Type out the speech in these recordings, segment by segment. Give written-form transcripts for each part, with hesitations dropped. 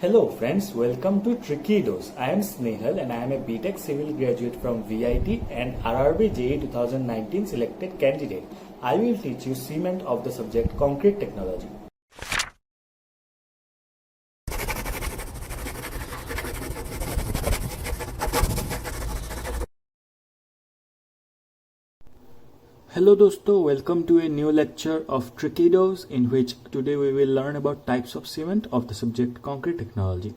Hello friends, welcome to Trickydos. I am Snehal and I am a BTech Civil graduate from VIT and RRB JEE 2019 selected candidate. I will teach you cement of the subject Concrete Technology. Hello दोस्तों, welcome to a new lecture of Trickydos in which today we will learn about types of cement of the subject Concrete Technology.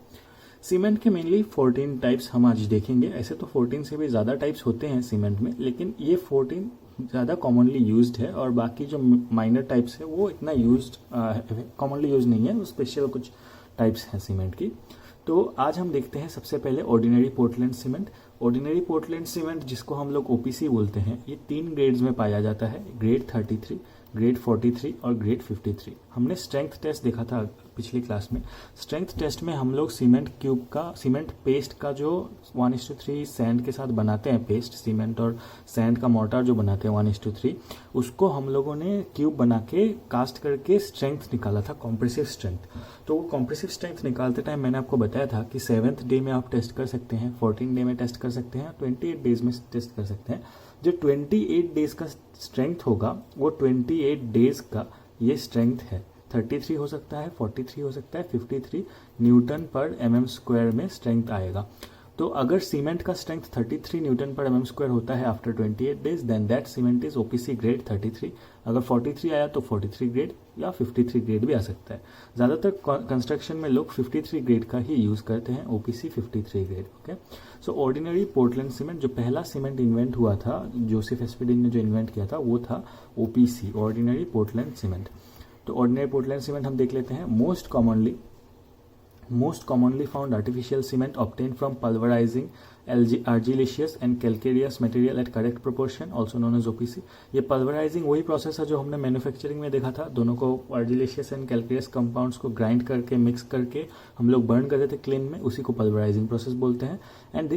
Cement के mainly 14 types हम आज देखेंगे। ऐसे तो 14 से भी ज़्यादा टाइप्स होते हैं सीमेंट में, लेकिन ये 14 ज़्यादा कॉमनली यूज्ड है और बाकी जो माइनर टाइप्स है वो इतना कॉमनली यूज नहीं है। वो स्पेशल कुछ टाइप्स हैं सीमेंट की। तो आज हम देखते हैं सबसे पहले ordinary Portland cement. Ordinary Portland cement जिसको हम लोग ओपीसी बोलते हैं, ये 3 ग्रेड्स में पाया जाता है, ग्रेड 33, ग्रेड 43 और ग्रेड 53। हमने स्ट्रेंथ टेस्ट देखा था पिछली क्लास में। स्ट्रेंथ टेस्ट में हम लोग सीमेंट पेस्ट का जो 1:3 सैंड के साथ बनाते हैं, पेस्ट सीमेंट और सैंड का मोर्टार जो बनाते हैं 1:3, उसको हम लोगों ने क्यूब बना के कास्ट करके स्ट्रेंथ निकाला था, कॉम्प्रेसिव स्ट्रेंथ। तो वो कॉम्प्रेसिव स्ट्रेंथ निकालते टाइम मैंने आपको बताया था कि 7th डे में आप टेस्ट कर सकते हैं, 14 डे में टेस्ट कर सकते हैं, 28 डेज में टेस्ट कर सकते हैं। जो 28 डेज का स्ट्रेंथ होगा वो 28 डेज का ये स्ट्रेंथ है। 33 हो सकता है, 43 हो सकता है, 53 न्यूटन पर mm² में स्ट्रेंथ आएगा। तो अगर सीमेंट का स्ट्रेंथ 33 न्यूटन पर mm² होता है after 28 days, then that cement is OPC grade 33। अगर 43 आया तो 43 ग्रेड या 53 ग्रेड भी आ सकता है। ज़्यादातर कंस्ट्रक्शन में लोग 53 ग्रेड का ही यूज़ करते हैं, ओपीसी 53 ग्रेड। ओके, सो ऑर्डिनरी पोर्टलैंड सीमेंट, जो पहला सीमेंट इन्वेंट हुआ था, जोसेफ एस्पेडिन ने जो इन्वेंट किया था, वो था ओपीसी, ऑर्डिनरी पोर्टलैंड सीमेंट। तो ऑर्डिनरी पोर्टलैंड सीमेंट हम देख लेते हैं। Most commonly found artificial cement obtained from pulverizing argillaceous and calcareous material at correct proportion, also known as OPC। ये पल्वराइजिंग वही प्रोसेस है जो हमने मैन्युफैक्चरिंग में देखा था। दोनों को आर्जिलेशियस एंड कैलकेरियस कंपाउंड्स को ग्राइंड करके मिक्स करके हम लोग बर्न करते थे क्लीन में, उसी को पल्वराइजिंग प्रोसेस बोलते हैं। And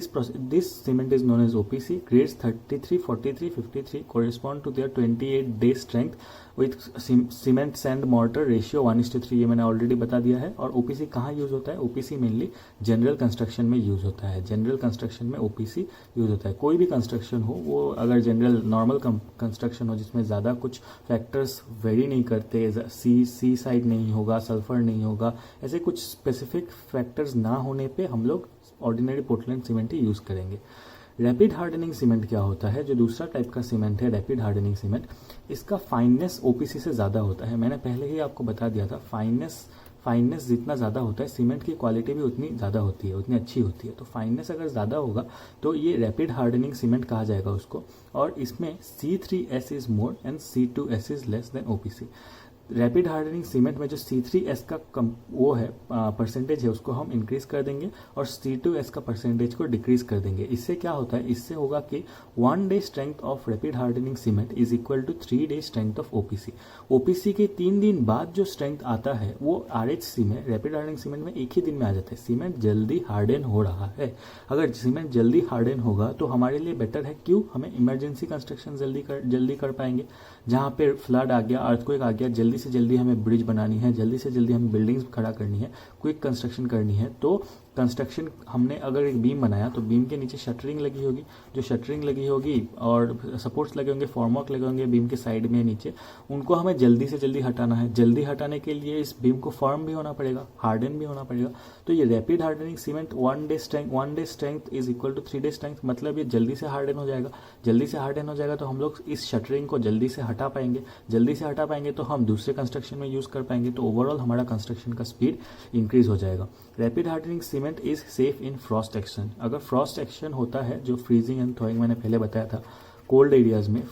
this cement is known as OPC. Grades 33, 43, 53 correspond to their 28 day strength with cement sand mortar ratio 1:3। ये मैंने ऑलरेडी बता दिया है। और ओपीसी कहाँ यूज होता है? ओपीसी मेनली जनरल कंस्ट्रक्शन में यूज होता है। जनरल कंस्ट्रक्शन में ओपीसी यूज होता है। कोई भी कंस्ट्रक्शन हो, वो अगर जनरल नॉर्मल कंस्ट्रक्शन हो जिसमें ज़्यादा कुछ फैक्टर्स वेरी नहीं करते, सी साइड नहीं होगा, सल्फर नहीं होगा, ऐसे कुछ स्पेसिफिक फैक्टर्स ना होने पे हम लोग ऑर्डिनरी पोर्टलैंड सीमेंट ही यूज़ करेंगे। रैपिड हार्डनिंग सीमेंट क्या होता है? जो दूसरा टाइप का सीमेंट है रैपिड हार्डनिंग सीमेंट, इसका फाइननेस ओपीसी से ज़्यादा होता है। मैंने पहले ही आपको बता दिया था, फाइननेस जितना ज़्यादा होता है, सीमेंट की क्वालिटी भी उतनी ज़्यादा होती है, उतनी अच्छी होती है। तो फाइननेस अगर ज़्यादा होगा तो ये रैपिड हार्डनिंग सीमेंट कहा जाएगा उसको। और इसमें C3S is more and C2S is less than OPC. Rapid hardening cement में जो C3S का वो है परसेंटेज है, उसको हम इंक्रीज कर देंगे और C2S का परसेंटेज को डिक्रीज कर देंगे। इससे क्या होता है? इससे होगा कि 1 day strength of rapid hardening cement is equal to 3 day strength of OPC. OPC के 3 दिन बाद जो स्ट्रेंथ आता है वो आरएचसी में, रैपिड हार्डनिंग सीमेंट में, एक ही दिन में आ जाता है। सीमेंट जल्दी हार्डन हो रहा है। अगर सीमेंट जल्दी हार्डन होगा तो हमारे लिए बेटर है। क्यों? हमें इमरजेंसी कंस्ट्रक्शन जल्दी कर पाएंगे। जहाँ पे फ्लड आ गया, अर्थक्वेक आ गया, जल्दी से जल्दी हमें ब्रिज बनानी है, जल्दी से जल्दी हमें बिल्डिंग्स खड़ा करनी है, क्विक कंस्ट्रक्शन करनी है। तो कंस्ट्रक्शन हमने अगर एक बीम बनाया तो बीम के नीचे शटरिंग लगी होगी, जो शटरिंग लगी होगी और सपोर्ट्स लगे होंगे, फॉर्मवर्क लगे होंगे बीम के साइड में नीचे, उनको हमें जल्दी से जल्दी हटाना है। जल्दी हटाने के लिए इस बीम को फर्म भी होना पड़ेगा, हार्डन भी होना पड़ेगा। तो ये rapid hardening cement 1 day strength is equal to 3 day strength, मतलब ये जल्दी से हार्डन हो जाएगा। जल्दी से हार्डन हो जाएगा तो हम लोग इस शटरिंग को जल्दी से हटा पाएंगे। जल्दी से हटा पाएंगे तो हम दूसरे कंस्ट्रक्शन में यूज कर पाएंगे। तो ओवरऑल हमारा कंस्ट्रक्शन का स्पीड इंक्रीज हो जाएगा। Rapid hardening cement is safe in Frost action. अगर फ्रॉस्ट एक्शन होता है, जो फ्रीजिंग एंड थॉइंग मैंने पहले बताया था, कोल्ड एरियाज में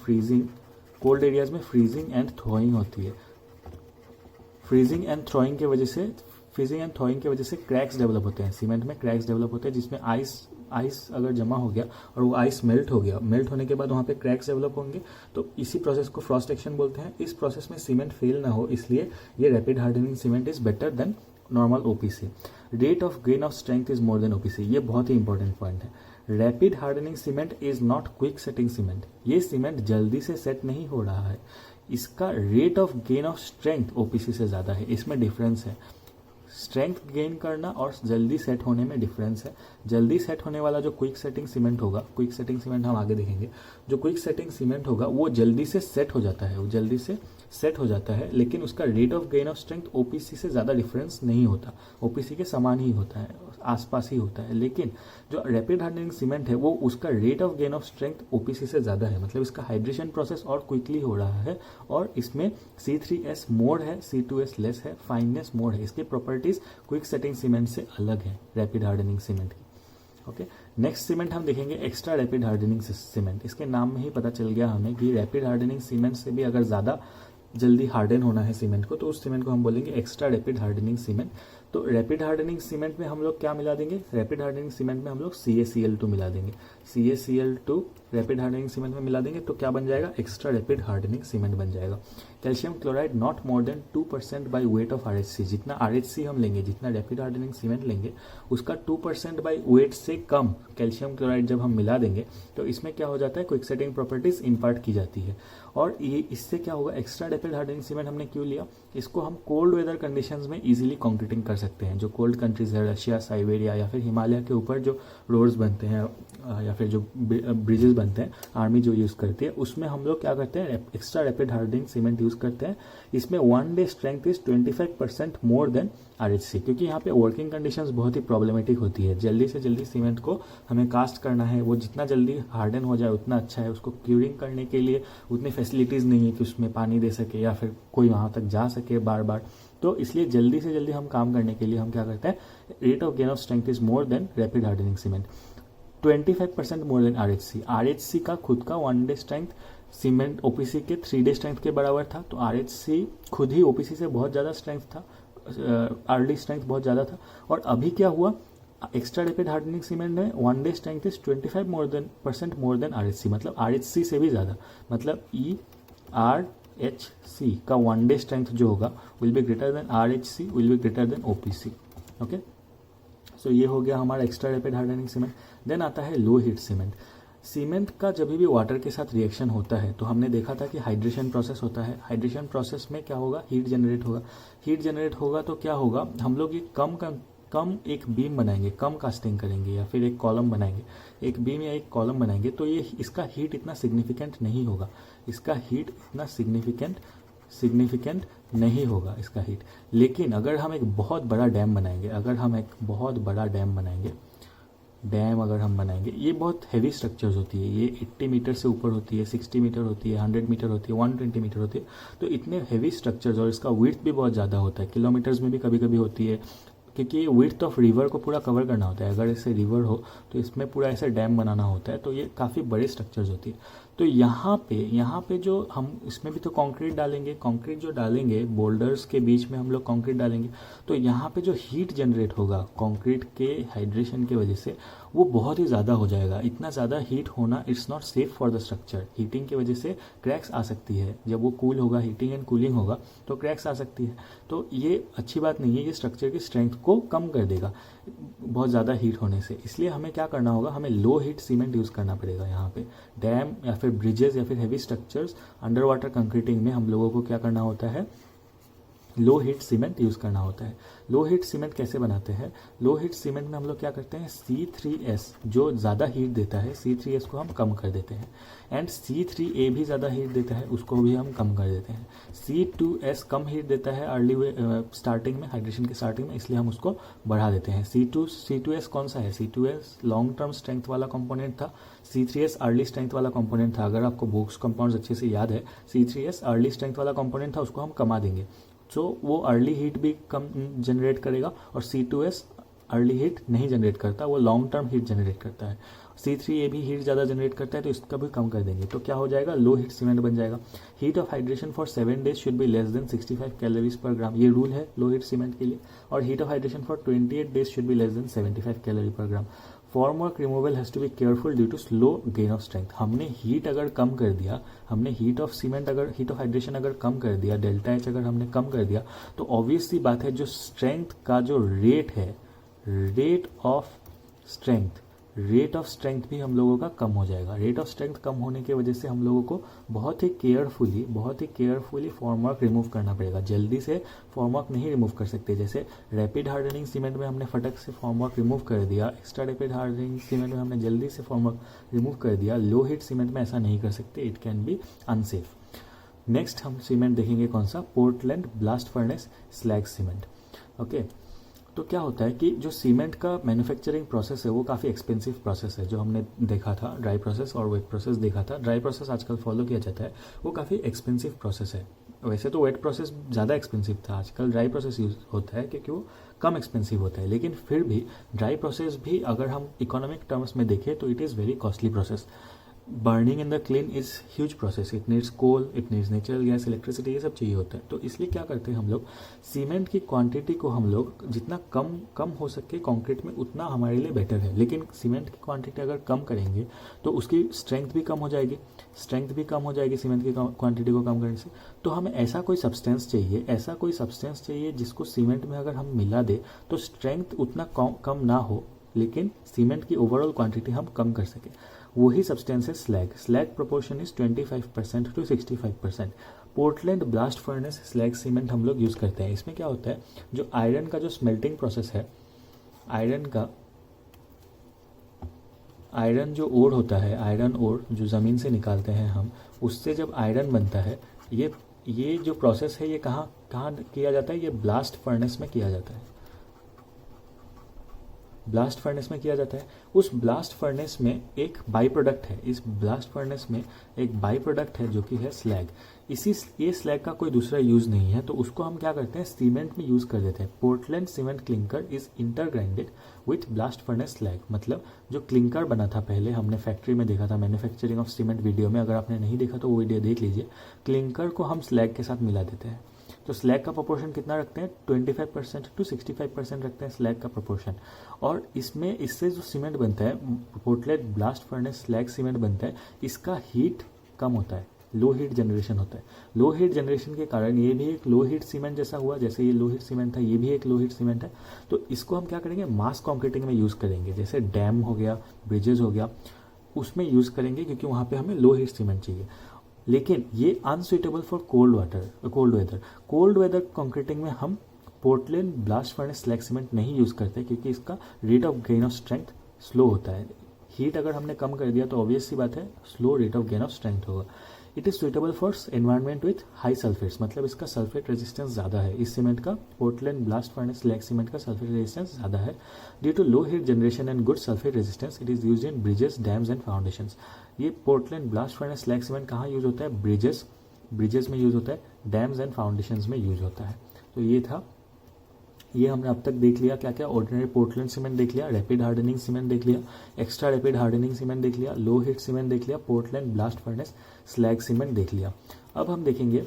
फ्रीजिंग एंड थॉइंग होती है। फ्रीजिंग एंड थॉइंग की वजह से क्रैक्स डेवलप होते हैं। सीमेंट में क्रैक्स डेवलप होते हैं जिसमें आइस अगर जमा हो गया और वो आइस मेल्ट होने के बाद वहाँ पे क्रैक्स डेवलप होंगे। तो इसी प्रोसेस को फ्रॉस्ट एक्शन बोलते हैं। इस प्रोसेस में सीमेंट फेल ना हो, इसलिए ये rapid hardening cement is better than normal OPC. Rate of gain of strength is more than OPC. ये बहुत ही इंपॉर्टेंट पॉइंट है। Rapid hardening cement is not quick setting cement. ये सीमेंट जल्दी से सेट नहीं हो रहा है। इसका rate of gain of strength OPC से ज़्यादा है, इसमें डिफरेंस है। स्ट्रेंथ गेन करना और जल्दी सेट होने में डिफरेंस है। जल्दी सेट होने वाला जो क्विक सेटिंग सीमेंट होगा, क्विक सेटिंग सीमेंट हम आगे देखेंगे, जो क्विक सेटिंग सीमेंट होगा वो जल्दी से सेट हो जाता है, वो जल्दी से सेट हो जाता है, लेकिन उसका rate of gain of strength OPC से ज़्यादा डिफरेंस नहीं होता, ओपीसी के समान ही होता है, आसपास ही होता है। लेकिन जो रैपिड हार्डनिंग सीमेंट है वो उसका rate of gain of strength OPC से ज़्यादा है, मतलब इसका हाइड्रेशन प्रोसेस और क्विकली हो रहा है, और इसमें C3S मोड है, C2S लेस है, फाइननेस मोड है। इसकी प्रॉपर्टीज क्विक सेटिंग सीमेंट से अलग है रैपिड हार्डनिंग सीमेंट की। ओके, नेक्स्ट सीमेंट हम देखेंगे एक्स्ट्रा रैपिड हार्डनिंग सीमेंट। इसके नाम में ही पता चल गया हमें कि रैपिड हार्डनिंग सीमेंट से भी अगर ज़्यादा जल्दी हार्डन होना है सीमेंट को, तो उस सीमेंट को हम बोलेंगे एक्स्ट्रा रैपिड हार्डनिंग सीमेंट। तो रैपिड हार्डनिंग सीमेंट में हम लोग क्या मिला देंगे, रैपिड हार्डनिंग सीमेंट में हम लोग CaCl2 मिला देंगे, CaCl2 रैपिड हार्डनिंग सीमेंट में मिला देंगे, तो क्या बन जाएगा, एक्स्ट्रा रैपिड हार्डनिंग सीमेंट बन जाएगा। Calcium chloride not more than 2% by weight of RHC, जितना RHC हम लेंगे, जितना रैपिड हार्डनिंग सीमेंट लेंगे, उसका 2% बाई वेट से कम कैल्शियम क्लोराइड जब हम मिला देंगे, तो इसमें क्या हो जाता है, क्विक सेटिंग प्रॉपर्टीज इम्पार्ट की जाती है। और ये इससे क्या होगा, एक्स्ट्रा रैपिड हार्डनिंग सीमेंट हमने क्यों लिया, इसको हम कोल्ड वेदर कंडीशंस में इजीली कंक्रीटिंग कर सकते हैं। जो कोल्ड कंट्रीज है, रशिया, साइबेरिया या फिर हिमालय के ऊपर जो रोड्स बनते हैं या फिर जो ब्रिजेस बनते हैं, आर्मी जो यूज़ करती है, उसमें हम लोग क्या करते हैं, extra rapid hardening cement use करते हैं। इसमें 1 day strength is 25% more than RHC, क्योंकि यहाँ पे वर्किंग कंडीशंस बहुत ही प्रॉब्लमेटिक होती है। जल्दी से जल्दी सीमेंट को हमें कास्ट करना है, वो जितना जल्दी हार्डन हो जाए उतना अच्छा है। उसको क्यूरिंग करने के लिए उतनी फैसिलिटीज़ नहीं है कि उसमें पानी दे सके या फिर कोई वहाँ तक जा सके बार बार, तो इसलिए जल्दी से जल्दी हम काम करने के लिए हम क्या करते हैं, rate of gain of strength is more than rapid hardening cement, 25% more than RHC। RHC का खुद का 1 डे स्ट्रेंथ सीमेंट OPC के 3 डे स्ट्रेंथ के बराबर था, तो RHC खुद ही OPC से बहुत ज़्यादा स्ट्रेंथ था, अर्ली स्ट्रेंथ बहुत ज़्यादा था। और अभी क्या हुआ, एक्स्ट्रा रैपिड हार्डनिंग सीमेंट में 1 day strength is 25% more than RHC, मतलब RHC से भी ज़्यादा, मतलब ERHC का 1 डे स्ट्रेंथ जो होगा will be greater than RHC, will be greater than OPC। Okay, so ये हो गया हमारा extra rapid hardening cement. Then आता है लो हीट सीमेंट। सीमेंट का जब भी वाटर के साथ रिएक्शन होता है तो हमने देखा था कि हाइड्रेशन प्रोसेस होता है। हाइड्रेशन प्रोसेस में क्या होगा, हीट जनरेट होगा। हीट जनरेट होगा तो क्या होगा, हम लोग ये कम एक बीम बनाएंगे, कम कास्टिंग करेंगे या फिर एक कॉलम बनाएंगे, एक बीम या एक कॉलम बनाएंगे, तो ये इसका हीट इतना सिग्निफिकेंट नहीं होगा, इसका हीट इतना सिग्निफिकेंट नहीं होगा इसका हीट। लेकिन अगर हम एक बहुत बड़ा डैम बनाएंगे, डैम अगर हम बनाएंगे, ये बहुत हैवी स्ट्रक्चर्स होती है, ये 80 मीटर से ऊपर होती है, 60 मीटर होती है, 100 मीटर होती है, 120 मीटर होती है, तो इतने हैवी स्ट्रक्चर्स, और इसका विड्थ भी बहुत ज़्यादा होता है, किलोमीटर्स में भी कभी कभी होती है, क्योंकि विड्थ ऑफ रिवर को पूरा कवर करना होता है। अगर ऐसे रिवर हो तो इसमें पूरा ऐसे डैम बनाना होता है, तो ये काफ़ी बड़े स्ट्रक्चर्स होती है। तो यहाँ पे जो हम इसमें भी तो कंक्रीट डालेंगे, कंक्रीट जो डालेंगे, बोल्डर्स के बीच में हम लोग कंक्रीट डालेंगे, तो यहाँ पे जो हीट जनरेट होगा कंक्रीट के हाइड्रेशन की वजह से, वो बहुत ही ज़्यादा हो जाएगा। इतना ज़्यादा हीट होना it's not safe for the structure. Heating की वजह से क्रैक्स आ सकती है, जब वो कूल होगा, हीटिंग एंड कूलिंग होगा, तो क्रैक्स आ सकती है। तो ये अच्छी बात नहीं है, ये स्ट्रक्चर की स्ट्रेंथ को कम कर देगा बहुत ज़्यादा हीट होने से। इसलिए हमें क्या करना होगा, हमें लो हीट सीमेंट यूज़ करना पड़ेगा। यहाँ पे डैम या फिर ब्रिजेस या फिर heavy structures, under water concreting में हम लोगों को क्या करना होता है, लो हीट सीमेंट यूज़ करना होता है। लो हीट सीमेंट कैसे बनाते हैं, लो हीट सीमेंट में हम लोग क्या करते हैं, C3S जो ज़्यादा हीट देता है, C3S को हम कम कर देते हैं, एंड C3A भी ज़्यादा हीट देता है, उसको भी हम कम कर देते हैं। C2S कम हीट देता है अर्ली स्टार्टिंग में, हाइड्रेशन के स्टार्टिंग में, इसलिए हम उसको बढ़ा देते हैं। C2S कौन सा है, C2S लॉन्ग टर्म स्ट्रेंथ वाला कंपोनेंट था, C3S अर्ली स्ट्रेंथ वाला कंपोनेंट था। अगर आपको बोक्स कंपाउंड्स अच्छे से याद है, C3S अर्ली स्ट्रेंथ वाला कंपोनेंट था, उसको हम कमा देंगे, तो वो अर्ली हीट भी कम जनरेट करेगा, और C2S अर्ली हीट नहीं जनरेट करता, वो लॉन्ग टर्म हीट जनरेट करता है। C3A भी हीट ज़्यादा जनरेट करता है, तो इसका भी कम कर देंगे, तो क्या हो जाएगा, लो हीट सीमेंट बन जाएगा। Heat of hydration for 7 days should be less than 65 calories per gram, ये रूल है लो हीट सीमेंट के लिए। और heat of hydration for 28 days should be less than 75 calorie per gram. Formwork removal has to be careful due to slow gain of strength. हमने heat अगर कम कर दिया, हमने हीट ऑफ सीमेंट अगर, हीट ऑफ हाइड्रेशन अगर कम कर दिया, डेल्टा एच अगर हमने कम कर दिया, तो ऑब्वियस सी बात है जो स्ट्रेंथ का जो रेट है, rate of strength rate of strength भी हम लोगों का कम हो जाएगा। रेट ऑफ स्ट्रेंथ कम होने की वजह से हम लोगों को बहुत ही केयरफुली फॉर्मवर्क रिमूव करना पड़ेगा। जल्दी से फॉर्मवर्क नहीं रिमूव कर सकते। जैसे रैपिड हार्डनिंग सीमेंट में हमने फटक से फॉर्मवर्क रिमूव कर दिया, एक्स्ट्रा रैपिड हार्डनिंग सीमेंट में हमने जल्दी से फॉर्मवर्क रिमूव कर दिया। लो हीट सीमेंट में ऐसा नहीं कर सकते, it can B unsafe. Next हम सीमेंट देखेंगे कौन सा, Portland blast furnace slag cement. Okay, तो क्या होता है कि जो सीमेंट का मैन्युफैक्चरिंग प्रोसेस है वो काफ़ी एक्सपेंसिव प्रोसेस है। जो हमने देखा था ड्राई प्रोसेस और वेट प्रोसेस देखा था, ड्राई प्रोसेस आजकल फॉलो किया जाता है, वो काफ़ी एक्सपेंसिव प्रोसेस है। वैसे तो वेट प्रोसेस ज़्यादा एक्सपेंसिव था, आजकल ड्राई प्रोसेस यूज होता है क्योंकि वो कम एक्सपेंसिव होता है। लेकिन फिर भी ड्राई प्रोसेस भी अगर हम इकोनॉमिक टर्म्स में देखें तो it is very costly process. Burning in the kiln is huge process, it needs coal, it needs natural gas, electricity, ये सब चाहिए होता है। तो इसलिए क्या करते हैं हम लोग, सीमेंट की क्वांटिटी को हम लोग जितना कम हो सके कंक्रीट में उतना हमारे लिए बेटर है। लेकिन सीमेंट की क्वांटिटी अगर कम करेंगे तो उसकी स्ट्रेंथ भी कम हो जाएगी, सीमेंट की क्वांटिटी को कम करने से। तो हमें ऐसा कोई सब्सटेंस चाहिए जिसको सीमेंट में अगर हम मिला दे तो स्ट्रेंथ उतना कम ना हो, लेकिन सीमेंट की ओवरऑल क्वांटिटी हम कम कर सके। वही सब्सटेंस है slag. Slag proportion is 25% to 65%। Portland blast furnace slag cement हम लोग यूज़ करते हैं। इसमें क्या होता है, जो आयरन का जो स्मेल्टिंग प्रोसेस है, आयरन जो ओर होता है, आयरन ओर जो ज़मीन से निकालते हैं हम, उससे जब आयरन बनता है, ये जो प्रोसेस है ये कहाँ किया जाता है, ये ब्लास्ट फर्नेस में किया जाता है। ब्लास्ट फर्नेस में किया जाता है। उस ब्लास्ट फर्नेस में एक बाई प्रोडक्ट है, इस ब्लास्ट फर्नेस में एक बाई प्रोडक्ट है जो कि है स्लैग। ये स्लैग का कोई दूसरा यूज़ नहीं है, तो उसको हम क्या करते हैं, सीमेंट में यूज़ कर देते हैं। Portland cement clinker is intergrinded with blast furnace slag. मतलब जो क्लिंकर बना था, पहले हमने फैक्ट्री में देखा था, मैन्युफैक्चरिंग ऑफ सीमेंट वीडियो में, अगर आपने नहीं देखा तो वो वीडियो देख लीजिए। क्लिंकर को हम स्लैग के साथ मिला देते हैं। तो स्लैग का प्रोपोर्शन कितना रखते हैं, 25% to 65% रखते हैं स्लैग का प्रोपोर्शन। और इससे जो सीमेंट बनता है, Portland blast furnace slag cement बनता है, इसका हीट कम होता है, लो हीट जनरेशन होता है। लो हीट जनरेशन के कारण ये भी एक लो हीट सीमेंट जैसा हुआ, जैसे ये लो हीट सीमेंट था, ये भी एक लो हीट सीमेंट है। तो इसको हम क्या करेंगे, मास कॉन्क्रीटिंग में यूज़ करेंगे। जैसे डैम हो गया, ब्रिजेस हो गया, उसमें यूज़ करेंगे क्योंकि वहाँ पे हमें लो हीट सीमेंट चाहिए। लेकिन ये unsuitable for cold weather concreting में हम Portland blast furnace slag cement नहीं यूज़ करते क्योंकि इसका rate of gain of strength slow होता है। हीट अगर हमने कम कर दिया तो ऑब्वियस सी बात है slow rate of gain of strength होगा। It is suitable for environment with high sulphates, मतलब इसका सल्फेट रेजिस्टेंस ज़्यादा है। इस सीमेंट का, Portland blast furnace slag cement का सल्फेट रेजिस्टेंस ज़्यादा है। Due to low heat generation and good sulphate resistance it is use in bridges, dams and foundations. ये Portland blast furnace slag cement कहाँ use होता है, bridges में use होता है, डैम्स एंड फाउंडेशंस में यूज होता है। तो ये हमने अब तक देख लिया क्या क्या, ऑर्डिनरी पोर्टलैंड सीमेंट देख लिया, रैपिड हार्डनिंग सीमेंट देख लिया, एक्स्ट्रा रैपिड हार्डनिंग सीमेंट देख लिया, लो हीट सीमेंट देख लिया, Portland blast furnace slag cement देख लिया। अब हम देखेंगे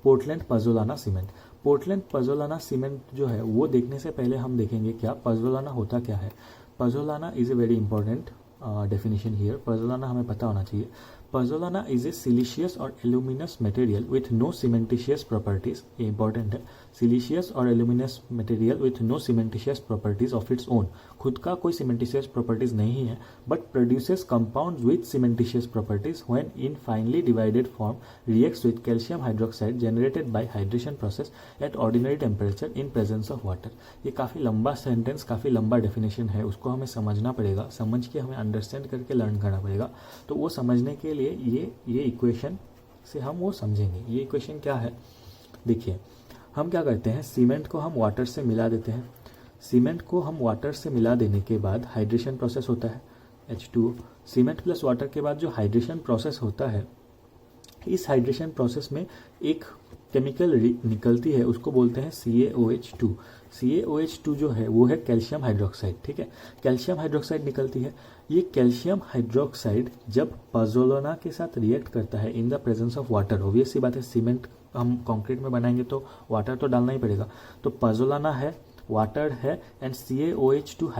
पोर्टलैंड पज़ोलाना सीमेंट। पोर्टलैंड पज़ोलाना सीमेंट जो है वो देखने से पहले हम देखेंगे क्या पज़ोलाना होता क्या है। Pozzolana is a very important definition here. Pozzolana हमें पता होना चाहिए। पज़ोलाना इज ए सिलिशियस और aluminous material with no cementitious properties. ये इंपॉर्टेंट है, सिलिशियस और aluminous material with no cementitious properties of its own. खुद का कोई सीमेंटिशियस प्रॉपर्टीज नहीं है, but produces compounds with cementitious properties when in finely divided form reacts with calcium hydroxide generated by hydration process at ordinary temperature in presence of water. ये काफ़ी लंबा sentence, काफ़ी लंबा डेफिनेशन है, उसको हमें समझना पड़ेगा, समझ के हमें अंडरस्टैंड करके लर्न करना पड़ेगा। तो वो समझने के लिए ये इक्वेशन से हम वो समझेंगे। ये इक्वेशन क्या है, देखिए हम क्या करते हैं, सीमेंट को हम वाटर से मिला देते हैं। सीमेंट को हम वाटर से मिला देने के बाद हाइड्रेशन प्रोसेस होता है, H2O। सीमेंट प्लस वाटर के बाद जो हाइड्रेशन प्रोसेस होता है, इस हाइड्रेशन प्रोसेस में एक केमिकल निकलती है, उसको बोलते हैं CaOH2। CaOH2 जो है वो है कैल्शियम हाइड्रोक्साइड, ठीक है। कैल्शियम हाइड्रोक्साइड निकलती है। ये कैल्शियम हाइड्रोक्साइड जब पज़ोलाना के साथ रिएक्ट करता है in the presence of water, obvious सी बात है, सीमेंट हम कंक्रीट में बनाएंगे तो वाटर तो डालना ही पड़ेगा। तो पज़ोलाना है, वाटर है एंड CaOH2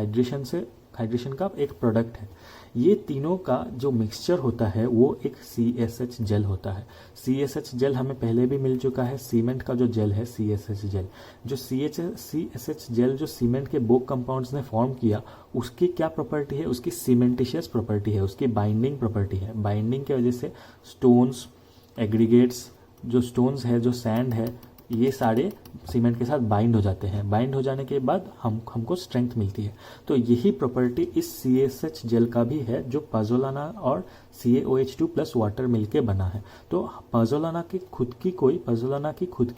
हाइड्रेशन का एक प्रोडक्ट है। ये तीनों का जो मिक्सचर होता है वो एक CSH जेल होता है। CSH जेल हमें पहले भी मिल चुका है, सीमेंट का जो जेल है CSH जेल। जो CSH जेल जो सीमेंट के बोक कंपाउंड्स ने फॉर्म किया, उसकी क्या प्रॉपर्टी है? उसकी सीमेंटिशियस प्रॉपर्टी है, उसकी बाइंडिंग प्रॉपर्टी है। बाइंडिंग की वजह से स्टोन्स, एग्रीगेट्स, जो स्टोन्स है, जो सैंड है, ये सारे सीमेंट के साथ बाइंड हो जाते हैं। बाइंड हो जाने के बाद हमको स्ट्रेंथ मिलती है। तो यही प्रॉपर्टी इस CSH जेल का भी है, जो पजोलाना और CaOH2 प्लस वाटर मिलके बना है। तो पजोलाना की खुद की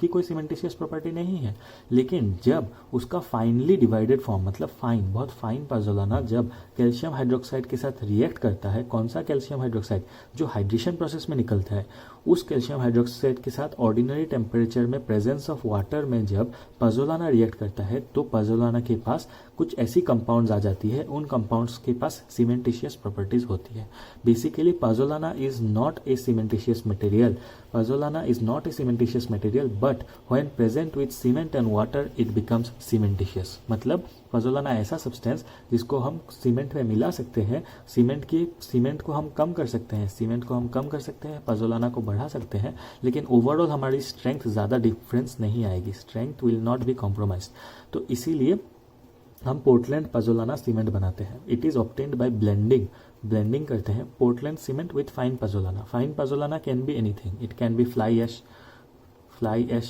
कोई सीमेंटिशियस प्रॉपर्टी नहीं है, लेकिन जब उसका फाइनली डिवाइडेड फॉर्म, मतलब फाइन, बहुत फाइन पजोलाना जब कैल्शियम हाइड्रोक्साइड के साथ रिएक्ट करता है, कौन सा कैल्शियम हाइड्रोक्साइड? जो हाइड्रेशन प्रोसेस में निकलता है, उस कैल्शियम हाइड्रोक्साइड के साथ ऑर्डिनरी टेम्परेचर में प्रेजेंस ऑफ वाटर में जब पजोलाना रिएक्ट करता है, तो पजोलाना के पास कुछ ऐसी कंपाउंड्स आ जाती है, उन कंपाउंड्स के पास सीमेंटिशियस प्रॉपर्टीज होती है। Basically pozzolana is not a cementitious material, but when present with cement and water it becomes cementitious. मतलब पजोलाना ऐसा सब्सटेंस जिसको हम सीमेंट में मिला सकते हैं, सीमेंट को हम कम कर सकते हैं, पजोलाना को बढ़ा सकते हैं, लेकिन ओवरऑल हमारी स्ट्रेंथ ज़्यादा डिफरेंस नहीं आएगी, strength will not be compromised. तो इसीलिए हम पोर्टलैंड पजोलाना सीमेंट बनाते हैं। It is obtained by blending करते हैं Portland cement with fine pozzolana can be anything, it can be fly ash,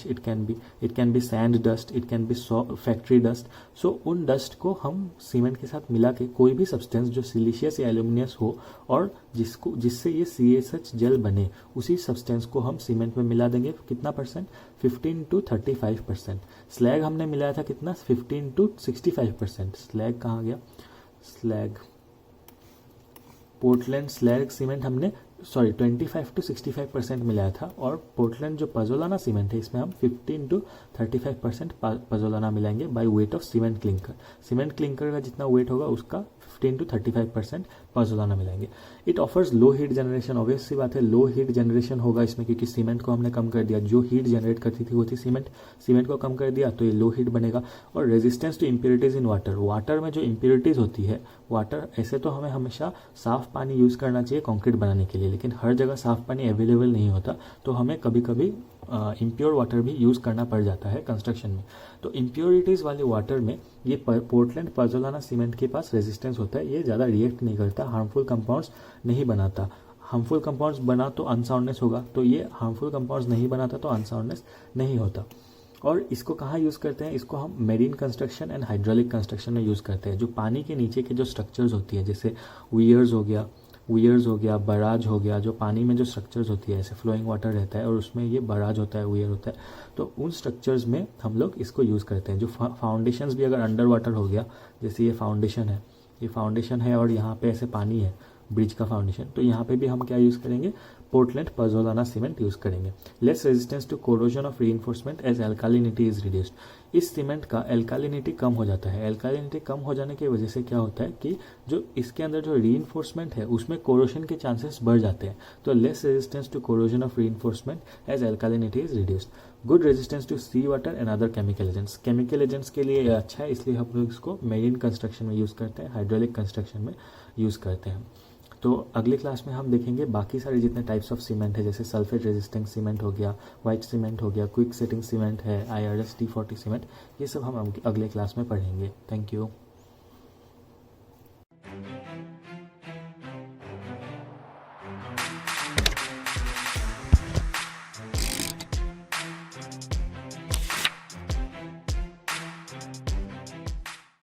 it can be sand dust, it can be factory dust. So उन dust को हम cement के साथ मिला के कोई भी सब्सटेंस जो सिलिशियस या एल्यूमिनियस हो और जिससे ये CSH जेल बने, उसी सब्सटेंस को हम सीमेंट में मिला देंगे। कितना परसेंट? 15 to 35%। स्लैग हमने मिलाया था कितना? 15 to 65%। स्लैग कहाँ गया? स्लैग पोर्टलैंड स्लैग सीमेंट हमने 25 to 65% मिलाया था, और पोर्टलैंड जो पजोलाना सीमेंट है इसमें हम 15 to 35% पजोलाना मिलाएंगे by weight of cement clinker का जितना वेट होगा उसका 15 to 35% पजोलाना मिलाएंगे। It offers low heat generation. Obvious सी बात है, लो हीट जनरेशन होगा इसमें, क्योंकि सीमेंट को हमने कम कर दिया। जो हीट जनरेट करती थी वो थी सीमेंट को कम कर दिया, तो ये लो हीट बनेगा। और resistance to impurities in water में जो इम्प्योरिटीज होती है, वाटर ऐसे तो हमें हमेशा साफ पानी यूज करना चाहिए कंक्रीट बनाने के लिए, लेकिन हर जगह साफ पानी अवेलेबल नहीं होता, तो हमें कभी कभी इम्प्योर वाटर भी यूज़ करना पड़ जाता है कंस्ट्रक्शन में। तो इम्प्योरिटीज़ वाले वाटर में ये पोर्टलैंड पजोलाना सीमेंट के पास रेजिस्टेंस होता है, ये ज़्यादा रिएक्ट नहीं करता, हार्मफुल कंपाउंड्स नहीं बनाता। हार्मफुल कंपाउंड्स बना तो अनसाउंडनेस होगा, तो ये हार्मफुल कंपाउंड्स नहीं बनाता तो अनसाउंडनेस नहीं होता। और इसको कहाँ यूज़ करते हैं? इसको हम marine construction and hydraulic construction में यूज़ करते हैं। जो पानी के नीचे के जो स्ट्रक्चर्स होती है, जैसे वियर्स हो गया, बराज हो गया, जो पानी में जो स्ट्रक्चर्स होती है, ऐसे फ्लोइंग वाटर रहता है और उसमें ये बराज होता है, वियर होता है, तो उन स्ट्रक्चर्स में हम लोग इसको यूज़ करते हैं। जो फाउंडेशंस भी अगर अंडर वाटर हो गया, जैसे ये फाउंडेशन है और यहाँ पे ऐसे पानी है, ब्रिज का फाउंडेशन, तो यहाँ पे भी हम क्या यूज़ करेंगे? पोर्टलैंड पजोलाना सीमेंट यूज़ करेंगे। Less resistance to corrosion of reinforcement as alkalinity is reduced. इस सीमेंट का एल्कालिनिटी कम हो जाता है। एल्कालिनिटी कम हो जाने की वजह से क्या होता है कि जो इसके अंदर जो रीइंफोर्समेंट है उसमें कोरोजन के चांसेस बढ़ जाते हैं। तो less resistance to corrosion of reinforcement as alkalinity is reduced. Good resistance to sea water and other chemical agents के लिए अच्छा है, इसलिए हम लोग इसको मेरीन कंस्ट्रक्शन में यूज़ करते हैं, हाइड्रोलिक कंस्ट्रक्शन में यूज़ करते हैं। तो अगले क्लास में हम देखेंगे बाकी सारे जितने टाइप्स ऑफ सीमेंट है, जैसे सल्फेट रेजिस्टेंट सीमेंट हो गया, वाइट सीमेंट हो गया, क्विक सेटिंग सीमेंट है, IRS T40 सीमेंट, ये सब हम अगले क्लास में पढ़ेंगे। Thank you.